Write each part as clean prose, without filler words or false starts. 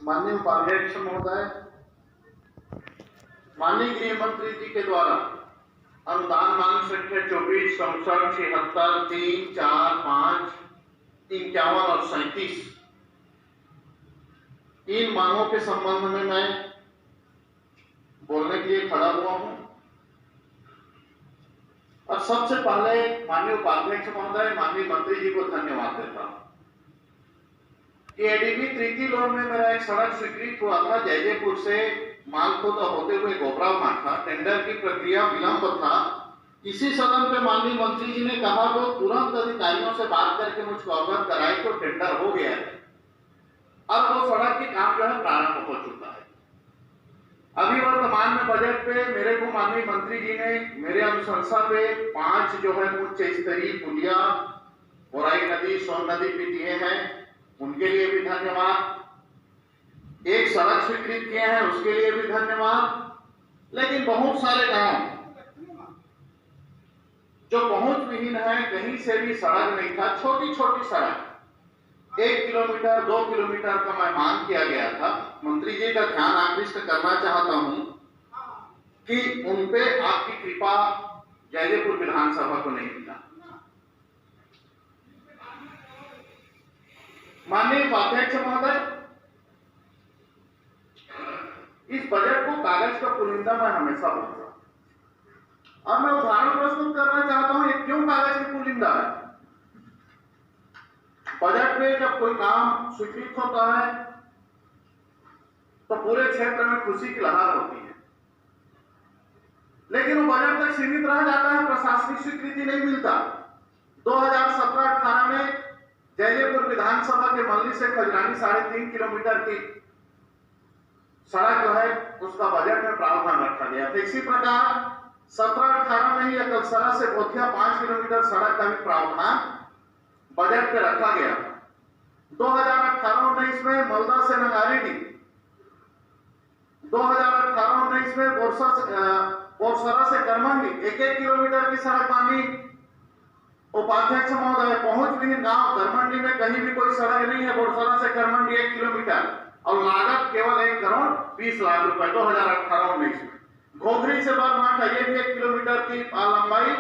माननीय उपाध्यक्ष महोदय, माननीय गृह मंत्री जी के द्वारा अनुदान मांग संख्या 24, 64, 76, 3, 4, 5, 51 और 37 इन मांगों के संबंध में मैं बोलने के लिए खड़ा हुआ हूं। और सबसे पहले माननीय उपाध्यक्ष महोदय, माननीय मंत्री जी को धन्यवाद देता हूं कि एडीबी तृतीय लोन में मेरा एक सड़क स्वीकृत हुआ था। जयजयपुर से मालखोदा होते हुए गोबरा था। टेंडर की प्रक्रिया विलंब था। इसी सदन पे माननीय मंत्री जी ने कहा वो तुरंत अधिकारियों से बात करके मुझको अवगत कराए तो टेंडर हो गया है। अब वो सड़क की काम जो है प्रारंभ हो चुका है। अभी वर्तमान में बजट पे मेरे को माननीय मंत्री जी ने मेरे अनुशंसा पे 5 जो है उच्च स्तरीय पुलिया बोराई नदी, सोन नदी पे दिए हैं, उनके लिए भी धन्यवाद। एक सड़क स्वीकृत किए हैं, उसके लिए भी धन्यवाद। लेकिन बहुत सारे गांव जो पहुंच विहीन है, कहीं से भी सड़क नहीं था। छोटी छोटी सड़क 1 किलोमीटर 2 किलोमीटर का मैं मांग किया गया था। मंत्री जी का ध्यान आकृष्ट करना चाहता हूं कि उनपे आपकी कृपा जयदेवपुर विधानसभा को नहीं मिला। माननीय उपाध्यक्ष महोदय, इस बजट को कागज का पुलिंदा मैं हमेशा बोलता हूं और मैं उदाहरण प्रस्तुत करना चाहता हूं ये क्यों कागज की पुलिंदा है। बजट में जब कोई काम स्वीकृत होता है तो पूरे क्षेत्र में खुशी की लहर होती है, लेकिन वो बजट तक सीमित रह जाता है, प्रशासनिक स्वीकृति नहीं मिलता। 2017-18 में जयदेवपुर विधानसभा के मल्ली से खजरानी 3.5 किलोमीटर की सड़क जो है उसका बजट में प्रावधान रखा गया था। इसी प्रकार 17-18 में ही अकलसरा से बोथिया 5 किलोमीटर सड़क का भी प्रावधान बजट पे रखा गया। 2018-19 में मलदा से नगारीडी, 2018-19 में बोरसरा से करमंडी 1-1 किलोमीटर की सड़क बांधी। उपाध्यक्ष महोदय, पहुंच विहीन गांव करमंडी में कहीं भी कोई सड़क नहीं है। बोरसरा से करमंडी 1 किलोमीटर और लागत केवल 1 करोड़ 20 लाख रुपए 2018-19 में। घोघरी से बरमाठा ये भी 1 किलोमीटर की लंबाई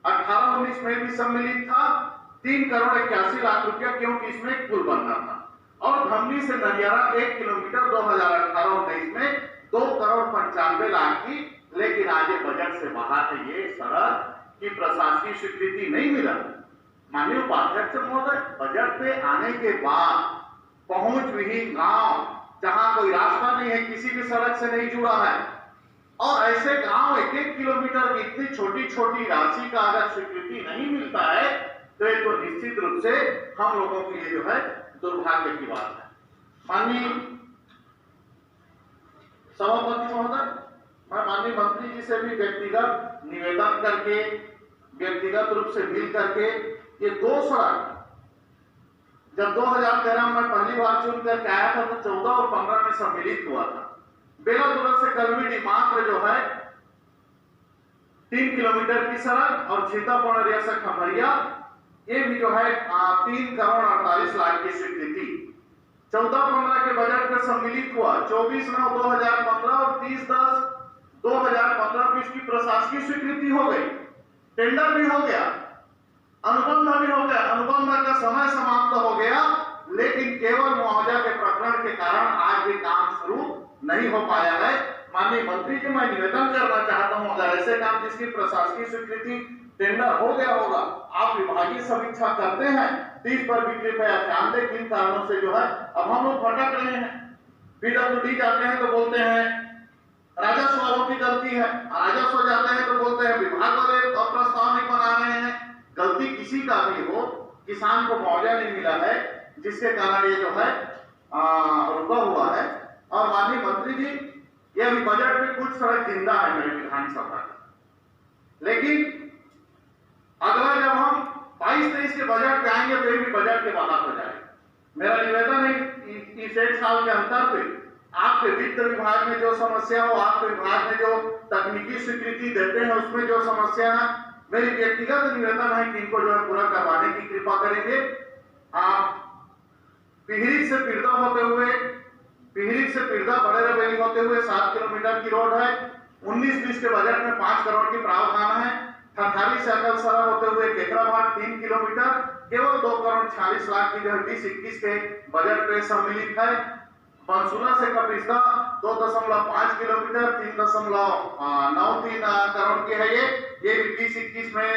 18-19 में भी सम्मिलित था, 3 करोड़ 81 लाख रुपया, क्योंकि इसमें एक पुल बनना था। और धमनी से नरियारा 1 किलोमीटर 2018-19 में 2 करोड़ 95 लाख की, लेकिन आज बजट से बाहर है। ये सड़क की प्रशासनिक स्वीकृति नहीं मिला। माननीय उपाध्यक्ष महोदय, बजट पे आने के बाद पहुंच विहीन गांव जहां कोई रास्ता नहीं है, किसी भी सड़क से नहीं जुड़ा है, और ऐसे गांव 1-1 किलोमीटर की इतनी छोटी छोटी राशि का अगर स्वीकृति नहीं मिलता है तो ये तो निश्चित रूप से हम लोगों के लिए जो है दुर्भाग्य की बात है। माननीय सभापति महोदय, मैं माननीय मंत्री जी से भी व्यक्तिगत निवेदन करके, व्यक्तिगत रूप से मिल करके ये 2 सड़क जब 2013 में पहली बार चुन करके आया था तो 14 और 15 में सम्मिलित हुआ था। बेलादुरा से कलमीडी मात्र जो है 3 किलोमीटर की सड़क, और सीतापुर से खमरिया ये भी जो है 3 करोड़ 48 लाख की स्वीकृति 14-15 के बजट में सम्मिलित हुआ। 24/9/2015 और 30/10/2015 की प्रशासनिक स्वीकृति हो गई, टेंडर भी हो गया, अनुबंध भी हो गया। अनुबंध का समय समाप्त हो गया, लेकिन केवल मुआवजा के प्रकरण के कारण आज भी काम शुरू नहीं हो पाया है। माननीय मंत्री जी, मैं निवेदन करना चाहता हूं, अगर ऐसे काम जिसकी प्रशासनिक स्वीकृति टेंडर हो गया होगा, आप विभागीय समीक्षा करते हैं, 30 पर भी कृपया ध्यान दें। किन कारणों से जो है अब हम लोग भटक रहे हैं। पीडब्ल्यूडी जाते हैं तो बोलते हैं राजस्व वालों की गलती है, राजस्व जाते हैं तो बोलते हैं विभाग वाले प्रस्ताव नहीं बना रहे हैं। गलती किसी का भी हो, किसान को मुआवजा नहीं मिला है, जिसके कारण ये जो है रुका हुआ है। और माननीय मंत्री जी, ये अभी बजट में कुछ सड़क जिंदा है मेरे विधानसभा का, लेकिन अगला जब हम 22-23 के बजट पे आएंगे तो ये भी बजट के बाहर हो जाएगा। मेरा निवेदन है इस 1 साल के अंतर पे आपके वित्त विभाग में जो समस्या हो, आपके विभाग में जो तकनीकी स्वीकृति देते हैं उसमें जो समस्या है, मेरी व्यक्तिगत निवेदन है कि इनको जो है पूरा करवाने की कृपा करेंगे। आप पिहरी से पिरदा होते हुए पिहरी से पिरदा बड़े रबेली होते हुए 7 किलोमीटर की रोड है। 19-20 के बजट में 5 करोड़ की प्रावधान है। ठठारी से अकलसरा होते हुए केकराभाट 3 किलोमीटर केवल 2 करोड़ 46 लाख की जो 20-21 के बजट पे सम्मिलित है। पंसुला से कपिस्ता 2.5 किलोमीटर 3.93 करोड़ की है। ये भी 20-21 में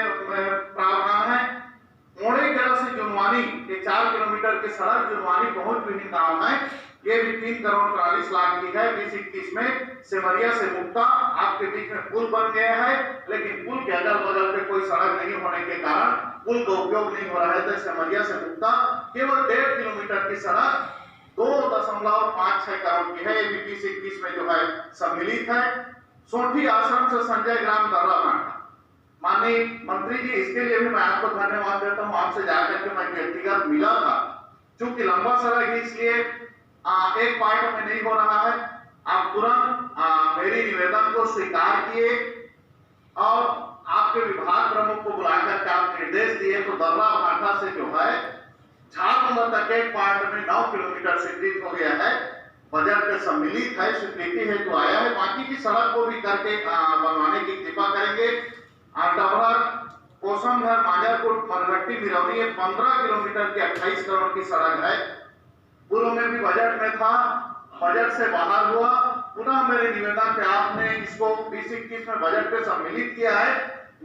प्रावधान है। मोड़ेकेरा से जुनवानी ये 4 किलोमीटर की सड़क जुनवानी पहुंच विहीन गांव है। ये भी 3 करोड़ 43 लाख की है। 20-21 में सिमरिया से मुक्ता आपके बीच में पुल बन गया है, लेकिन पुल के अगल बगल पे कोई सड़क नहीं होने के कारण पुल का उपयोग नहीं हो रहा है। तो सिमरिया से मुक्ता केवल 1.5 किलोमीटर की सड़क 2.56 करोड़ की है। ये भी 20-21 में जो है सम्मिलित है। सोठी आश्रम से संजय ग्राम दर्राघाट, माननीय मंत्री जी, इसके लिए भी मैं आपको धन्यवाद देता हूं। आपसे जाकर के मैं व्यक्तिगत मिला था, चूंकि लंबा सड़क है इसलिए एक पार्ट में नहीं हो रहा है। आप तुरंत मेरी निवेदन को स्वीकार किए और आपके विभाग प्रमुख को बुलाकर के आप निर्देश दिए तो दर्रा भाटा से जो है झारखंड तक एक पार्ट में 9 किलोमीटर स्वीकृत हो गया है। बजट में सम्मिलित है, स्वीकृति है तो आया है। बाकी की सड़क को भी करके बनवाने की कृपा करेंगे। डबरा कोसमघर मांजरपुर मरघट्टी मिरौनी 15 किलोमीटर की 28 करोड़ की सड़क है। पूर्व में भी बजट में था, बजट से बाहर हुआ। पुनः मेरे निवेदन पे आपने इसको 20-21 में बजट पे सम्मिलित किया है।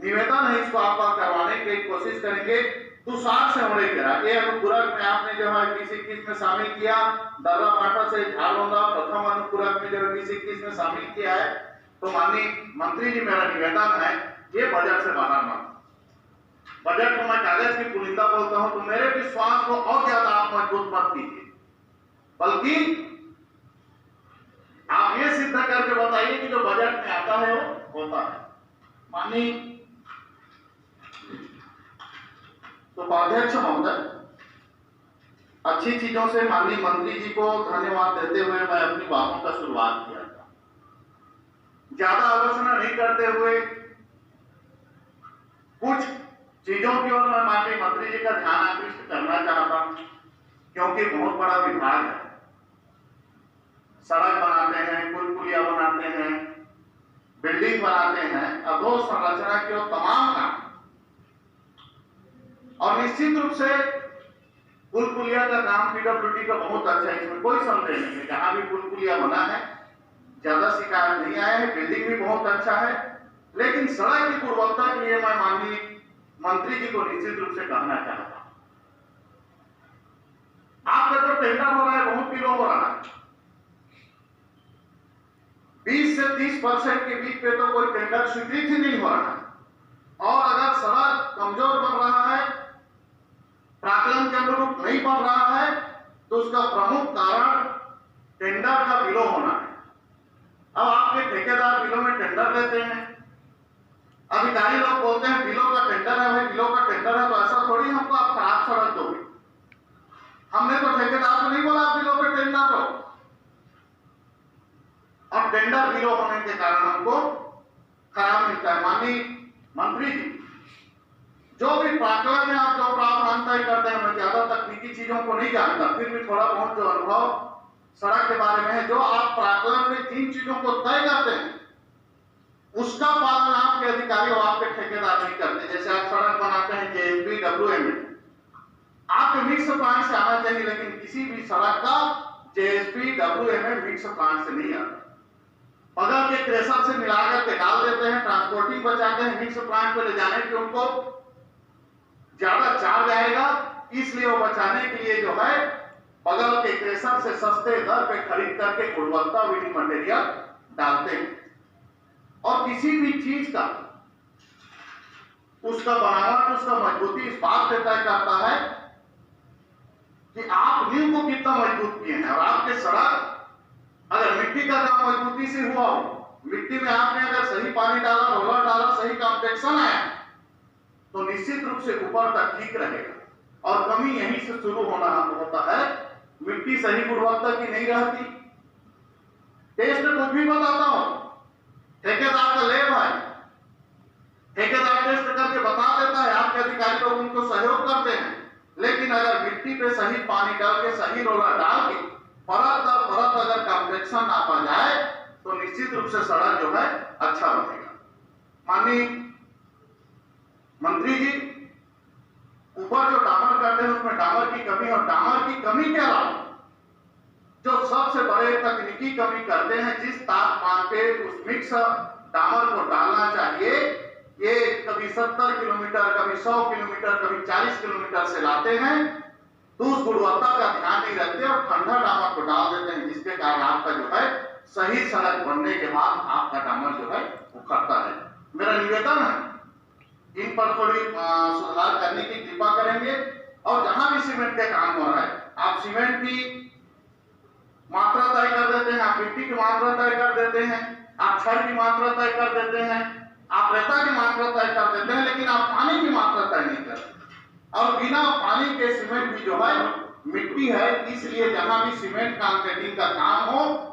निवेदन है इसको आप करवाने की कोशिश करेंगे। तुषार से मोड़ेकेरा ये अनुपूरक में आपने जो है 20-21 में शामिल किया। दर्रा भाटा से झालौंदा प्रथम अनुपूरक में जो है 20-21 में शामिल किया है। तो माननीय मंत्री जी, मेरा निवेदन है ये बजट से बाहर मत। बजट को मैं कागज की पुलिंदा बोलता हूं, तो मेरे विश्वास को और ज्यादा आप मजबूत मत कीजिए, बल्कि आप ये सिद्ध करके बताइए कि जो बजट में आता है वो होता है। माननीय तो उपाध्यक्ष महोदय, अच्छी चीजों से माननीय मंत्री जी को धन्यवाद देते हुए मैं अपनी बातों का शुरुआत किया था। ज्यादा आलोचना नहीं करते हुए कुछ चीजों की ओर मैं माननीय मंत्री जी का ध्यान आकृष्ट करना चाहता हूं, क्योंकि बहुत बड़ा विभाग है। सड़क बनाते हैं, पुल पुलिया बनाते हैं, बिल्डिंग बनाते हैं, अधोसंरचना की ओर तमाम काम। और निश्चित रूप से पुल पुलिया का काम पीडब्ल्यूडी का बहुत अच्छा है, इसमें कोई संदेह नहीं है। जहां भी पुल पुलिया बना है ज्यादा शिकायत नहीं आया है, बिल्डिंग भी बहुत अच्छा है। लेकिन सड़क की गुणवत्ता के लिए मैं माननीय मंत्री जी को निश्चित रूप से कहना चाहता हूं, आपका जो टेंडर हो रहा है बहुत बिलो हो रहा है। 20 से 30% के बीच पे तो कोई टेंडर स्वीकृत ही नहीं हो रहा है। और अगर सड़क कमजोर बन रहा है, प्राकलन के अनुरूप नहीं बन रहा है, तो उसका प्रमुख कारण टेंडर का विलो होना है। अब आपके ठेकेदार बिलों में टेंडर लेते हैं, अधिकारी लोग बोलते हैं बिलों का टेंडर है, भाई बिलों का टेंडर है तो ऐसा थोड़ी हमको आप खराब सड़क दोगे। हमने तो ठेकेदार को नहीं बोला आप बिलों पे टेंडर दो। अब टेंडर बिलो होने के कारण हमको खराब मिलता है। माननीय मंत्री जी, जो भी प्राकलन में आप जो प्रावधान तय करते हैं, मैं ज्यादा तकनीकी चीजों को नहीं जानता, फिर भी थोड़ा बहुत जो अनुभव सड़क के बारे में है, जो आप प्राकलन में 3 चीजों को तय करते हैं उसका पालन आपके अधिकारी और आपके ठेकेदार नहीं करते। जैसे आप सड़क बनाते हैं जेएसबी डब्ल्यूएम, आपके मिक्स प्लांट से आना चाहिए, लेकिन किसी भी सड़क का जेएसबी डब्ल्यूएम मिक्स प्लांट से नहीं आता। बगल के क्रेशर से मिलाकर के डाल देते हैं, ट्रांसपोर्टिंग बचाते हैं, मिक्स प्लांट पे ले जाने के उनको ज्यादा चार्ज आएगा, इसलिए वो बचाने के लिए जो है बगल के क्रेशर से सस्ते दर पे खरीद करके गुणवत्ता विहीन मटेरियल डालते हैं। और किसी भी चीज का उसका बनावट, उसका मजबूती इस बात पे तय करता है कि आप नींव को कितना मजबूत किए हैं। और आपके सड़क अगर मिट्टी का काम मजबूती से हुआ हो, मिट्टी में आपने अगर सही पानी डाला, रोलर डाला, सही कॉम्पैक्शन आया, तो निश्चित रूप से ऊपर तक ठीक रहेगा। और कमी यहीं से शुरू होता है, मिट्टी सही गुणवत्ता की नहीं रहती। टेस्ट कुछ भी बताता हूं, ठेकेदार का लेब है, ठेकेदार टेस्ट करके बता देता है, आपके अधिकारी लोग उनको सहयोग करते हैं, लेकिन अगर मिट्टी पे सही पानी डाल के, सही रोलर डाल के, परत दर परत अगर प्रोटेक्शन नापा जाए तो निश्चित रूप से सड़क जो है अच्छा बनेगा। माननीय मंत्री जी, ऊपर जो डामर करते हैं उसमें डामर की कमी, और डामर की कमी के अलावा जो सबसे बड़े तकनीकी कमी करते हैं, जिस तापमान पे उस मिक्स डामर को डालना चाहिए, ये कभी 70 किलोमीटर, कभी 100 किलोमीटर, कभी 40 किलोमीटर से लाते हैं, तो उस गुणवत्ता का ध्यान नहीं रखते और ठंडा डामर को डाल देते हैं, जिसके कारण आपका जो है सही सड़क बनने के बाद आपका डामर जो है उखड़ता है। मेरा निवेदन है इन पर थोड़ी सुधार करने की कृपा करेंगे, और जहां भी सीमेंट का काम हो रहा है, आप सीमेंट की मात्रा तय कर देते हैं, आप मिट्टी की मात्रा तय कर देते हैं, आप छड़ की मात्रा तय कर देते हैं, आप रेता की मात्रा तय कर देते हैं, लेकिन आप पानी की मात्रा तय नहीं करते। और बिना पानी के सीमेंट भी जो है मिट्टी है, इसलिए जहां भी सीमेंट कंक्रीटिंग का काम हो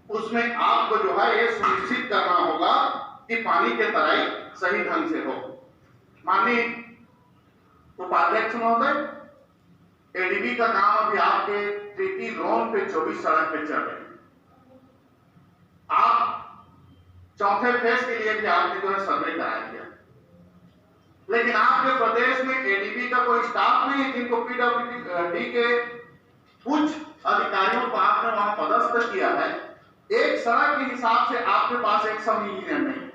उसमें आपको जो है ये सुनिश्चित करना होगा कि पानी के तराई सही ढंग से हो। माननीय उपाध्यक्ष महोदय, एडीबी का काम अभी आपके ट्रिकी लोन पे 24 सड़क पे चल रहे हैं। आप चौथे फेज के लिए भी आपने जो है सर्वे कराया गया, लेकिन आपके प्रदेश में एडीबी का कोई स्टाफ नहीं है जिनको पीडब्ल्यूडी के कुछ अधिकारियों को आपने वहां पदस्थ किया है। एक सड़क के हिसाब से आपके पास एक सब इंजीनियर नहीं,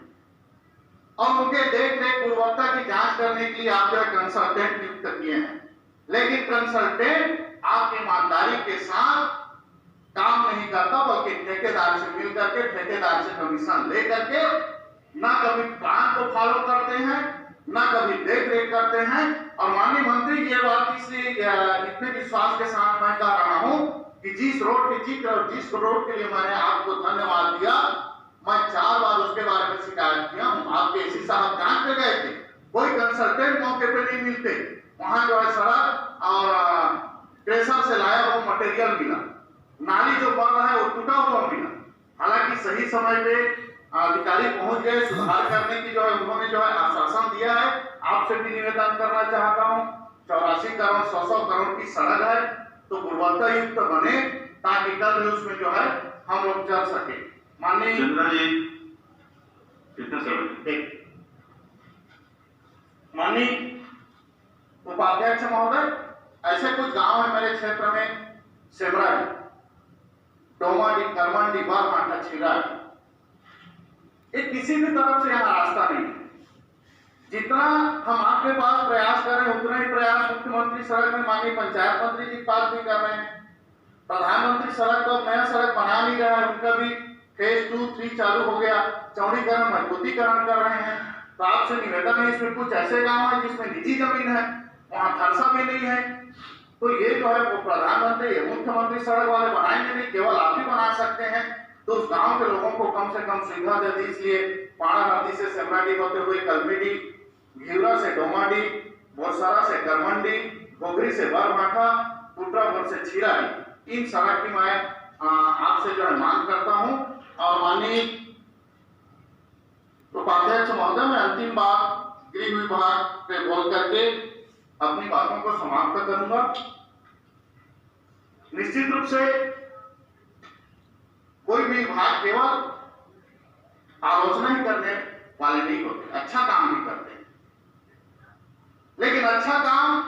और उनके देख रेख गुणवत्ता की जांच करने के लिए आप जो कंसल्टेंट नियुक्त किए हैं, लेकिन कंसल्टेंट आपकी ईमानदारी के साथ काम नहीं करता, बल्कि ठेकेदार से मिल करके, ठेकेदार से कमीशन ले करके ना कभी प्लान को फॉलो करते हैं, ना कभी देख रेख करते हैं। और माननीय मंत्री की ये बात इसलिए इतने विश्वास के साथ मैं कह रहा हूं कि जिस रोड की जिक्र और जिस रोड के लिए मैंने आपको धन्यवाद दिया, मैं 4 बार उसके बारे में शिकायत किया हूं। आपके एसी साहब जांच पे गए थे, कोई कंसल्टेंट मौके पे नहीं मिलते, वहां जो है सड़क और प्रेशर से लाया हुआ मटेरियल मिला, नाली जो बन रहा है वो टूटा हुआ मिला। हालांकि सही समय पे अधिकारी पहुंच गए, सुधार करने की जो है उन्होंने जो है आश्वासन दिया है। आपसे भी निवेदन करना चाहता हूं, 84 करोड़ 100 करोड़ की सड़क है, तो गुणवत्ता युक्त बने ताकि कल उसमें जो है हम लोग चल सके। माननीय माननीय उपाध्यक्ष महोदय, ऐसे कुछ गांव है मेरे क्षेत्र में, सेमरा, डोमाडी, करमंडी, बरमाठा, छिरा, ये किसी भी तरफ से यहाँ रास्ता नहीं है। जितना हम आपके पास प्रयास कर रहे हैं उतना ही प्रयास मुख्यमंत्री सड़क में माननीय पंचायत मंत्री जी पास भी कर रहे हैं। प्रधानमंत्री सड़क तो नया सड़क बना नहीं रहा है, उनका भी फेज 2, 3 चालू हो गया, चौड़ीकरण मजबूतीकरण कर रहे हैं। तो आपसे निवेदन है, इसमें कुछ ऐसे गांव है जिसमें निजी जमीन है, वहां खर्चा भी नहीं है, तो ये जो है वो प्रधानमंत्री मुख्यमंत्री सड़क वाले बनाएंगे नहीं, केवल आप ही बना सकते हैं। तो उस गांव के लोगों को कम से कम सुविधा दे दी, इसलिए पाड़ा नदी से सेमराडी होते हुए कलमीडी, घिवरा से डोमाडी, बोरसरा से करमंडी, गोगरी से बरमाठा, कुटरापुर से छिराई, इन सड़क की मैं आपसे जो है मांग करता हूं। और माननीय उपाध्यक्ष महोदय, मैं अंतिम बात गृह विभाग पे बोल करके अपनी बातों को समाप्त करूंगा। निश्चित रूप से कोई भी विभाग केवल आलोचना ही करने वाले नहीं होते, अच्छा काम भी करते हैं, लेकिन अच्छा काम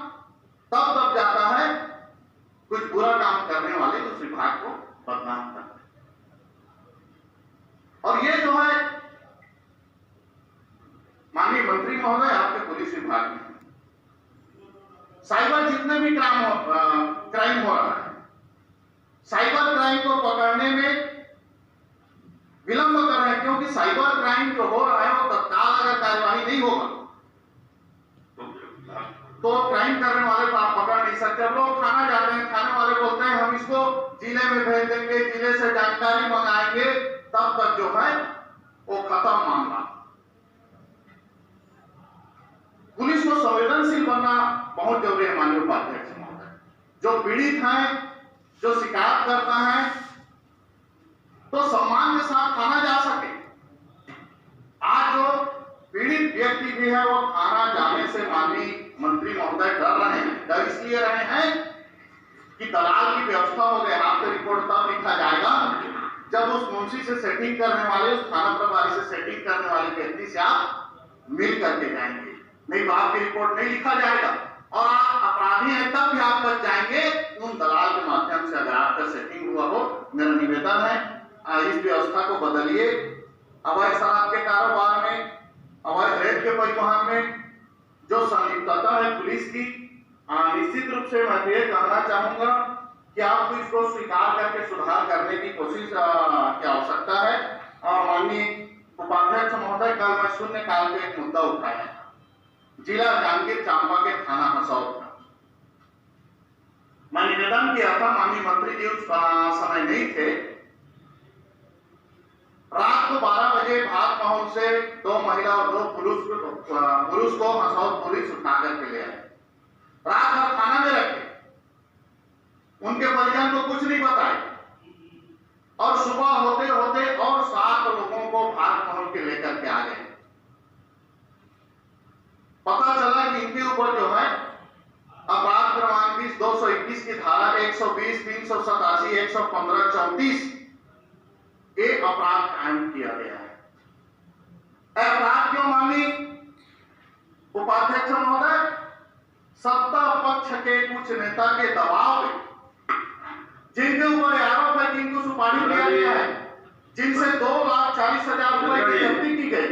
तब जाता है कुछ बुरा काम करने वाले उस विभाग को बदनाम करते हैं। और ये जो है माननीय मंत्री महोदय, आपके पुलिस विभाग में साइबर जितने भी क्राइम हो रहा है, साइबर क्राइम को पकड़ने में विलंब कर रहे हैं, क्योंकि साइबर क्राइम जो हो रहा है वो तत्काल अगर कार्यवाही नहीं होगा तो क्राइम करने वाले को आप पकड़ नहीं सकते। अब लोग थाना जाते हैं, थाने वाले बोलते हैं हम इसको जिले में भेज देंगे, जिले से जानकारी मंगाएंगे, तब तक जो है वो खत्म मामला। पुलिस को संवेदनशील बनना बहुत जरूरी है माननीय उपाध्यक्ष महोदय। जो पीड़ित हैं, जो शिकायत करता है, तो सम्मान के साथ थाना जा सके। आज जो पीड़ित व्यक्ति भी है वो थाना जाने से माननीय मंत्री महोदय डर रहे हैं। डर इसलिए रहे हैं कि दलाल की व्यवस्था हो गई, आपकी रिपोर्ट तब लिखा जाएगा जब उस मुंशी से सेटिंग करने वाले, उस थाना प्रभारी से सेटिंग करने वाले व्यक्ति से आप मिल करके जाएंगे, नहीं तो आपकी रिपोर्ट नहीं लिखा जाएगा और आप अपराधी हैं तब भी आप बच जाएंगे उन दलाल के माध्यम से। अगर आपका सेटिंग हुआ हो, मेरा निवेदन है इस व्यवस्था को बदलिए। अवैध शराब के कारोबार में, अवैध रेत के परिवहन में जो संलिप्तता है पुलिस की, निश्चित रूप से मैं ये कहना चाहूंगा कि आपको इसको स्वीकार करके सुधार करने की कोशिश की आवश्यकता है। और माननीय उपाध्यक्ष महोदय, कल मैं शून्यकाल पे एक मुद्दा उठाया, जिला जांजगीर चांपा के थाना हसौद का मैं निवेदन किया था। माननीय मंत्री जी उस समय नहीं थे। रात को 12 बजे भात महल से 2 महिला और 2 पुरुष को हसौद पुलिस उठा करके ले आए, रात भर थाना में रखे, उनके परिजन को कुछ नहीं बताए और सुबह होते होते और 7 लोगों को भात महल के लेकर के आ गए। पता चला कि इनके ऊपर जो है अपराध क्रमांक 221 की धारा 120, 387, 115, 34 ये अपराध कायम किया गया है। अपराध क्यों मानी उपाध्यक्ष महोदय? सत्ता पक्ष के कुछ नेता के दबाव में, जिनके ऊपर आरोप है कि इनको सुपारी दिया गया है, जिनसे 2,40,000 रुपए की जब्ती की गई।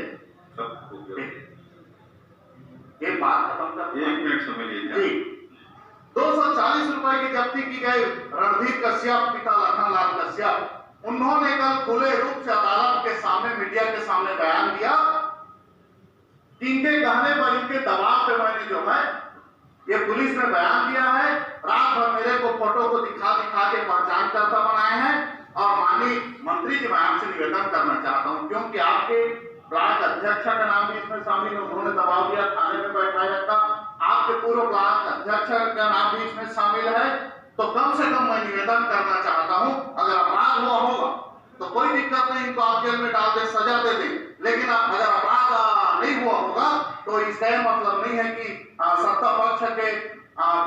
ये बात खत्म कर, 1 मिनट समझ लीजिए। 240 रुपए की जब्ती की गई। रणधीर कश्यप, पिता लखनलाल कश्यप, उन्होंने कल खुले रूप से अदालत के सामने, मीडिया के सामने बयान दिया कि इनके कहने पर, इनके दबाव पे मैंने जो है ये पुलिस ने बयान दिया है। रात भर मेरे को फोटो को दिखा के पहचान करता बनाए हैं। और माननीय मंत्री जी, मैं आपसे निवेदन करना चाहता हूं, क्योंकि आपके ब्लॉक अध्यक्ष का नाम भी इसमें शामिल है, उन्होंने दबाव दिया, थाने में बैठाया था। आपके पूर्व ब्लॉक अध्यक्ष का नाम भी इसमें शामिल है। तो कम से कम मैं निवेदन करना चाहता हूं, अगर अपराध हुआ होगा तो कोई दिक्कत नहीं, इनको आप जेल में डाल दे, सजा दे दें, लेकिन अगर अपराध नहीं हुआ होगा तो इसका मतलब नहीं है कि सत्ता पक्ष के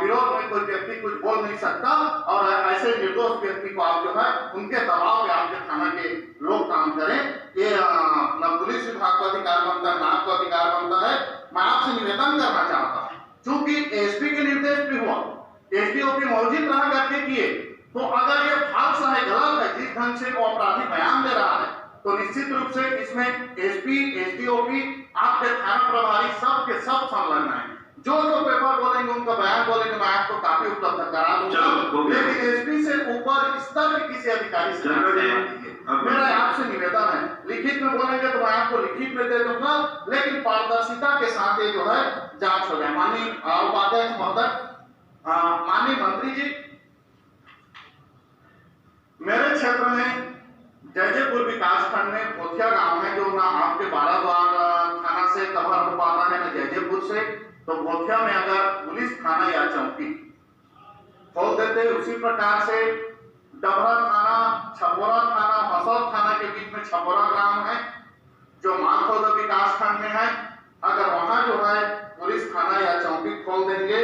विरोध में कोई व्यक्ति कुछ बोल नहीं सकता। और ऐसे निर्दोष व्यक्ति को आप जो है उनके दबाव में आपके थाना के लोग काम करें, ये न पुलिस विभाग को अधिकार बनता है, न आपको अधिकार बनता है। मैं आपसे निवेदन करना चाहता हूँ, चूंकि एसपी के निर्देश भी हुआ, एसडीओपी मौजूद रहा करके किए, तो अगर ये फाल्स है, गलत है, जिस ढंग से वो अपराधी बयान दे रहा है, तो निश्चित रूप से इसमें एसपी, एसडीओपी, आपके थाना प्रभारी सब के सब संलग्न है। जो पेपर बोलेंगे, उनका बयान बोलेंगे, मैं आपको काफी उपलब्ध करा दूंगा, लेकिन एसपी से ऊपर स्तर के किसी अधिकारी से मेरा आपसे निवेदन है, लिखित में बोलेंगे तो मैं आपको लिखित में दे दूंगा, लेकिन पारदर्शिता के साथ ये जो है जांच हो जाए। माननीय उपाध्यक्ष महोदय, माननीय मंत्री जी, मेरे क्षेत्र में जयजयपुर विकास खंड में भोथिया गांव है, जो ना आपके 12 थाना से कवर हो पाता है, ना जयजयपुर से। तो भोथिया में अगर पुलिस थाना या चौकी खोल देते, उसी प्रकार से डबरा थाना, छपोरा थाना, हसौद थाना के बीच में छपोरा ग्राम है जो मालखोदा विकास खंड में है, अगर वहां जो है पुलिस थाना या चौकी खोल देंगे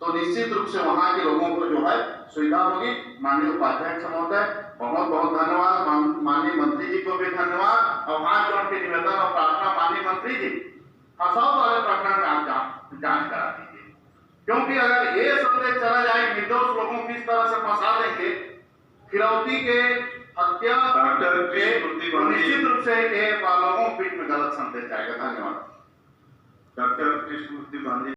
तो निश्चित रूप से वहां के लोगों को जो है सुविधा होगी। माननीय उपाध्यक्ष महोदय, बहुत बहुत धन्यवाद। माननीय मंत्री जी को भी धन्यवाद। और हाथ जोड़ के निवेदन और प्रार्थना, माननीय मंत्री जी, हसौद वाले प्रकरण में आप जांच करा दीजिए, क्योंकि अगर ये संदेश चला जाए निर्दोष लोगों की इस तरह से फंसा देंगे, फिरौती के, हत्या के, निश्चित रूप से ये लोगों के बीच में गलत संदेश जाएगा। धन्यवाद। डॉक्टर कृष्णमूर्ति बांधी।